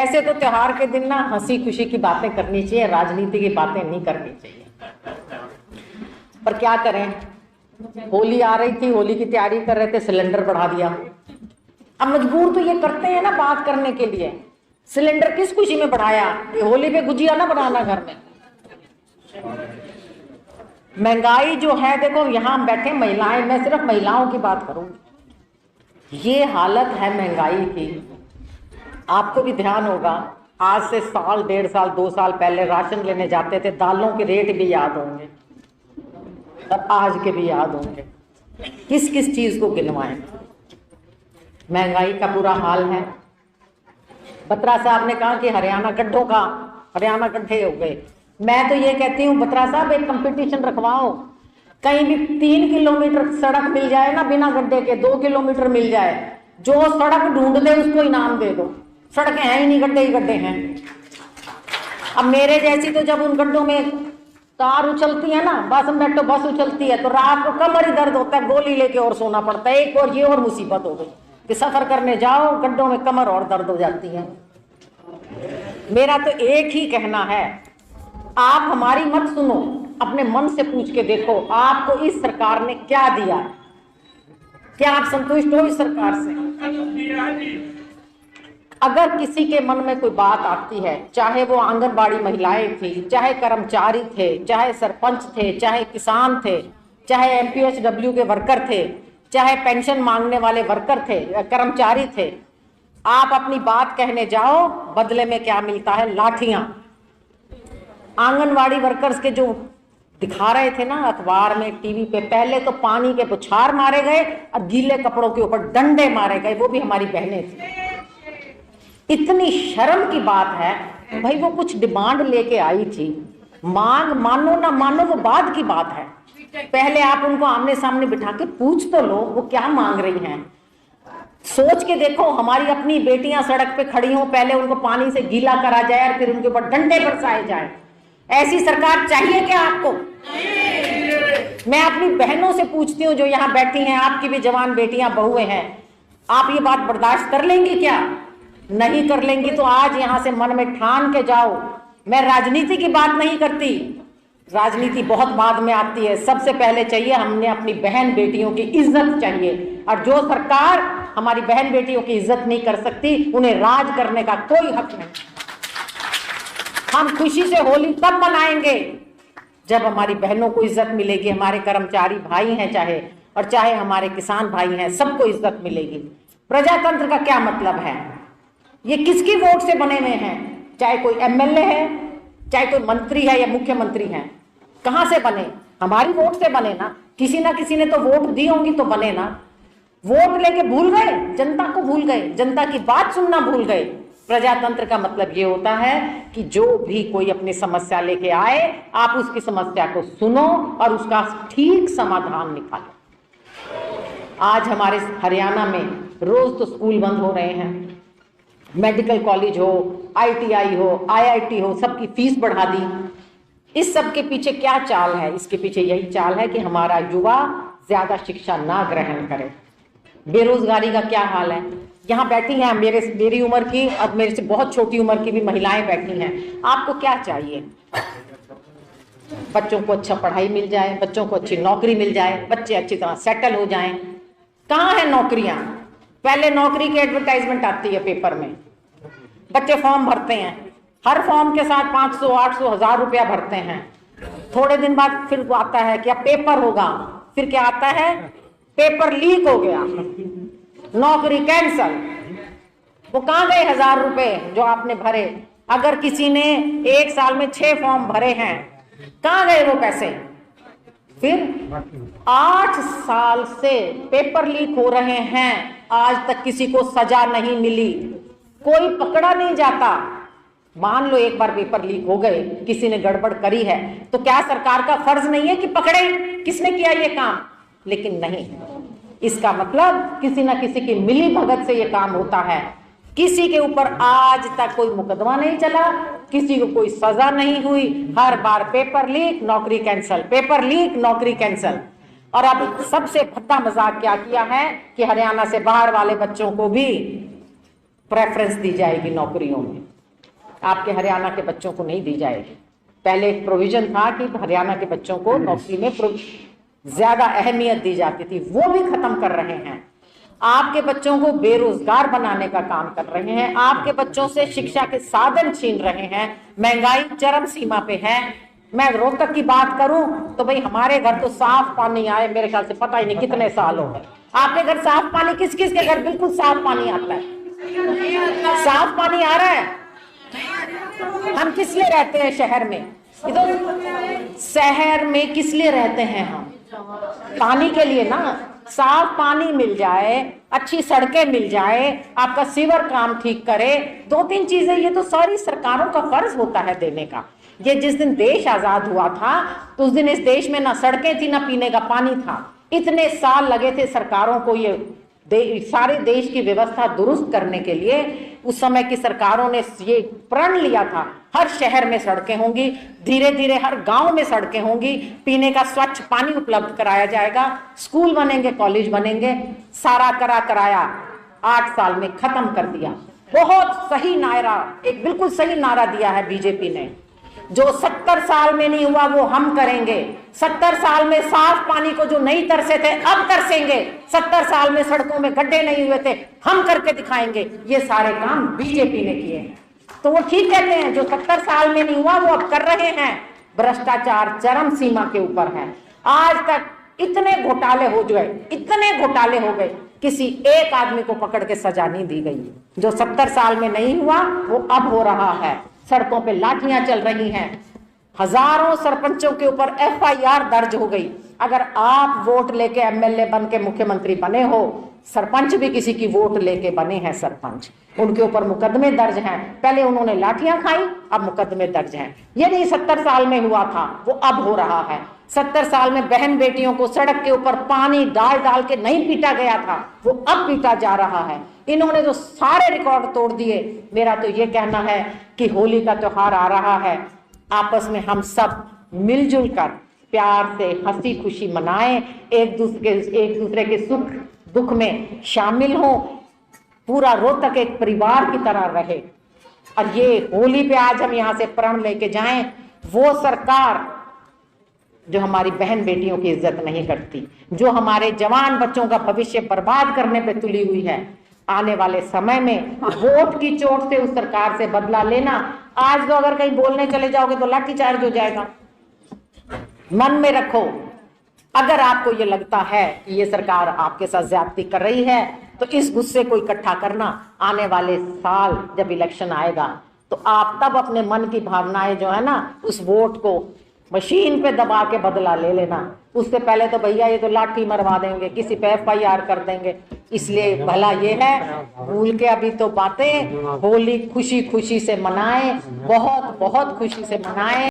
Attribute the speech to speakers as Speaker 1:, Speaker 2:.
Speaker 1: ऐसे तो त्योहार के दिन ना हंसी खुशी की बातें करनी चाहिए, राजनीति की बातें नहीं करनी चाहिए। पर क्या करें, होली आ रही थी, होली की तैयारी कर रहे थे, सिलेंडर बढ़ा दिया। अब मजबूर तो ये करते हैं ना बात करने के लिए। सिलेंडर किस खुशी में बढ़ाया? ये होली पे गुजिया ना बनाना घर में। महंगाई जो है, देखो यहाँ बैठे महिलाएं, मैं सिर्फ महिलाओं की बात करूंगी। ये हालत है महंगाई की। आपको भी ध्यान होगा, आज से साल, 1.5 साल, 2 साल पहले राशन लेने जाते थे, दालों के रेट भी याद होंगे और आज के भी याद होंगे। किस किस चीज को गिनवाएं, महंगाई का बुरा हाल है। बत्रा साहब ने कहा कि हरियाणा गड्ढे हो गए। मैं तो ये कहती हूँ बत्रा साहब, एक कंपटीशन रखवाओ, कहीं भी 3 किलोमीटर सड़क मिल जाए ना बिना गड्ढे के, 2 किलोमीटर मिल जाए, जो सड़क ढूंढ दे उसको इनाम दे दो। सड़कें हैं ही नहीं, गड्ढे ही गड्ढे हैं। अब मेरे जैसी तो जब उन गड्ढों में कार उछलती है ना, बस में बैठो, बस उछलती है तो रात को कमर ही दर्द होता है, गोली लेके और सोना पड़ता है। एक और ये और मुसीबत हो गई कि सफर करने जाओ, गड्ढों में कमर और दर्द हो जाती है। मेरा तो एक ही कहना है, आप हमारी मत सुनो, अपने मन से पूछ के देखो आपको इस सरकार ने क्या दिया। क्या आप संतुष्ट हो इस सरकार से? अगर किसी के मन में कोई बात आती है, चाहे वो आंगनबाड़ी महिलाएं थी, चाहे कर्मचारी थे, चाहे सरपंच थे, चाहे किसान थे, चाहे एमपीएचडब्ल्यू के वर्कर थे, चाहे पेंशन मांगने वाले वर्कर थे, कर्मचारी थे, आप अपनी बात कहने जाओ, बदले में क्या मिलता है? लाठियां। आंगनबाड़ी वर्कर्स के जो दिखा रहे थे ना अखबार में, टीवी पे, पहले तो पानी के पुछार मारे गए और गीले कपड़ों के ऊपर डंडे मारे गए, वो भी हमारी बहनें थी। इतनी शर्म की बात है भाई, वो कुछ डिमांड लेके आई थी, मांग मानो ना मानो वो बाद की बात है। पहले आप उनको आमने सामने बिठा के पूछ तो लो वो क्या मांग रही हैं। सोच के देखो, हमारी अपनी बेटियां सड़क पे खड़ी हों, पहले उनको पानी से गीला करा जाए और फिर उनके ऊपर डंडे बरसाए जाए। ऐसी सरकार चाहिए क्या आपको? मैं अपनी बहनों से पूछती हूँ जो यहाँ बैठी हैं, आपकी भी जवान बेटियां बहुएं हैं, आप ये बात बर्दाश्त कर लेंगी क्या? नहीं कर लेंगी तो आज यहां से मन में ठान के जाओ। मैं राजनीति की बात नहीं करती, राजनीति बहुत बाद में आती है। सबसे पहले चाहिए हमने अपनी बहन बेटियों की इज्जत चाहिए, और जो सरकार हमारी बहन बेटियों की इज्जत नहीं कर सकती, उन्हें राज करने का कोई हक नहीं। हम खुशी से होली तब मनाएंगे जब हमारी बहनों को इज्जत मिलेगी, हमारे कर्मचारी भाई हैं चाहे, और चाहे हमारे किसान भाई हैं, सबको इज्जत मिलेगी। प्रजातंत्र का क्या मतलब है? ये किसकी वोट से बने हुए हैं? चाहे कोई एमएलए है, चाहे कोई मंत्री है या मुख्यमंत्री है, कहां से बने? हमारी वोट से बने ना। किसी ना किसी ने तो वोट दी होंगी तो बने ना। वोट लेके भूल गए, जनता को भूल गए, जनता की बात सुनना भूल गए। प्रजातंत्र का मतलब ये होता है कि जो भी कोई अपनी समस्या लेके आए, आप उसकी समस्या को सुनो और उसका ठीक समाधान निकालो। आज हमारे हरियाणा में रोज तो स्कूल बंद हो रहे हैं, मेडिकल कॉलेज हो, आईटीआई हो, आईआईटी हो, सबकी फीस बढ़ा दी। इस सब के पीछे क्या चाल है? इसके पीछे यही चाल है कि हमारा युवा ज्यादा शिक्षा ना ग्रहण करे। बेरोजगारी का क्या हाल है? यहाँ बैठी हैं मेरी उम्र की और मेरे से बहुत छोटी उम्र की भी महिलाएं बैठी हैं। आपको क्या चाहिए? बच्चों को अच्छा पढ़ाई मिल जाए, बच्चों को अच्छी नौकरी मिल जाए, बच्चे अच्छी तरह सेटल हो जाएं। कहाँ है नौकरियां? पहले नौकरी की एडवर्टाइजमेंट आती है पेपर में, बच्चे फॉर्म भरते हैं, हर फॉर्म के साथ 500, 800, 1000 रुपया भरते हैं। थोड़े दिन बाद फिर आता है कि अब पेपर होगा, फिर क्या आता है? पेपर लीक हो गया, नौकरी कैंसल। वो कहाँ गए 1000 रुपए जो आपने भरे? अगर किसी ने 1 साल में 6 फॉर्म भरे हैं, कहाँ गए वो पैसे? फिर 8 साल से पेपर लीक हो रहे हैं, आज तक किसी को सजा नहीं मिली, कोई पकड़ा नहीं जाता। मान लो एक बार पेपर लीक हो गए, किसी ने गड़बड़ करी है, तो क्या सरकार का फर्ज नहीं है कि पकड़े किसने किया ये काम? लेकिन नहीं, इसका मतलब किसी ना किसी की मिली भगत से ये काम होता है। किसी के ऊपर आज तक कोई मुकदमा नहीं चला, किसी को कोई सजा नहीं हुई, हर बार पेपर लीक, नौकरी कैंसल, पेपर लीक, नौकरी कैंसल। और अब सबसे भद्दा मजाक क्या किया है कि हरियाणा से बाहर वाले बच्चों को भी प्रेफरेंस दी जाएगी नौकरियों में, आपके हरियाणा के बच्चों को नहीं दी जाएगी। पहले एक प्रोविजन था कि हरियाणा के बच्चों को नौकरी में ज्यादा अहमियत दी जाती थी, वो भी खत्म कर रहे हैं। आपके बच्चों को बेरोजगार बनाने का काम कर रहे हैं, आपके बच्चों से शिक्षा के साधन छीन रहे हैं, महंगाई चरम सीमा पे है। मैं रोहतक की बात करूं तो भाई हमारे घर तो साफ पानी आए मेरे ख्याल से पता ही नहीं कितने साल हो गए। आपके घर साफ पानी, किस किस के घर बिल्कुल साफ पानी आता है? साफ पानी आ रहा है? हम किस लिए रहते हैं शहर में? ये तो शहर में किस लिए रहते हैं हम? पानी के लिए ना। साफ पानी मिल जाए, अच्छी सड़कें मिल जाए, आपका सीवर काम ठीक करे, 2-3 चीजें, ये तो सारी सरकारों का फर्ज होता है देने का। ये जिस दिन देश आजाद हुआ था तो उस दिन इस देश में ना सड़कें थी ना पीने का पानी था। इतने साल लगे थे सरकारों को ये सारे देश की व्यवस्था दुरुस्त करने के लिए। उस समय की सरकारों ने ये प्रण लिया था हर शहर में सड़कें होंगी, धीरे धीरे हर गांव में सड़कें होंगी, पीने का स्वच्छ पानी उपलब्ध कराया जाएगा, स्कूल बनेंगे, कॉलेज बनेंगे। सारा कराया 8 साल में खत्म कर दिया। बहुत सही नारा, एक बिल्कुल सही नारा दिया है बीजेपी ने। जो 70 साल में नहीं हुआ वो हम करेंगे। 70 साल में साफ पानी को जो नहीं तरसे थे अब तरसेंगे। 70 साल में सड़कों में गड्ढे नहीं हुए थे, हम करके दिखाएंगे। ये सारे काम बीजेपी ने किए हैं। तो वो ठीक कहते हैं, जो 70 साल में नहीं हुआ वो अब कर रहे हैं। भ्रष्टाचार चरम सीमा के ऊपर है। आज तक इतने घोटाले हो गए, किसी एक आदमी को पकड़ के सजा नहीं दी गई। जो 70 साल में नहीं हुआ वो अब हो रहा है। सड़कों पे लाठियां चल रही हैं, हजारों सरपंचों के ऊपर FIR दर्ज हो गई। अगर आप वोट लेके MLA बन के मुख्यमंत्री बने हो, सरपंच भी किसी की वोट लेके बने हैं सरपंच, उनके ऊपर मुकदमे दर्ज हैं। पहले उन्होंने लाठियां खाई, अब मुकदमे दर्ज हैं। ये नहीं 70 साल में हुआ था, वो अब हो रहा है। 70 साल में बहन बेटियों को सड़क के ऊपर पानी डाल के नहीं पीटा गया था, वो अब पीटा जा रहा है। इन्होंने जो सारे रिकॉर्ड तोड़ दिए। मेरा तो ये कहना है कि होली का त्योहार आ रहा है, आपस में हम सब मिलजुल कर प्यार से हंसी खुशी मनाएं, एक दूसरे के सुख दुख में शामिल हो, पूरा रोहतक एक परिवार की तरह रहे। और ये होली पे आज हम यहाँ से प्रण लेके जाएं, वो सरकार जो हमारी बहन बेटियों की इज्जत नहीं करती, जो हमारे जवान बच्चों का भविष्य बर्बाद करने पे तुली हुई है, आने वाले समय में वोट की चोट से उस सरकार से बदला लेना। आज तो अगर कहीं बोलने चले जाओगे तो लाठीचार्ज हो जाएगा। मन में रखो, अगर आपको ये लगता है कि ये सरकार आपके साथ ज्यादती कर रही है तो इस गुस्से को इकट्ठा करना। आने वाले साल जब इलेक्शन आएगा तो आप तब अपने मन की भावनाएं जो है ना, उस वोट को मशीन पे दबा के बदला ले लेना। उससे पहले तो भैया ये तो लाठी मरवा देंगे, किसी पे FIR कर देंगे। इसलिए भला ये है, भूल के अभी तो बातें, होली खुशी खुशी से मनाएं, बहुत बहुत खुशी से मनाएं।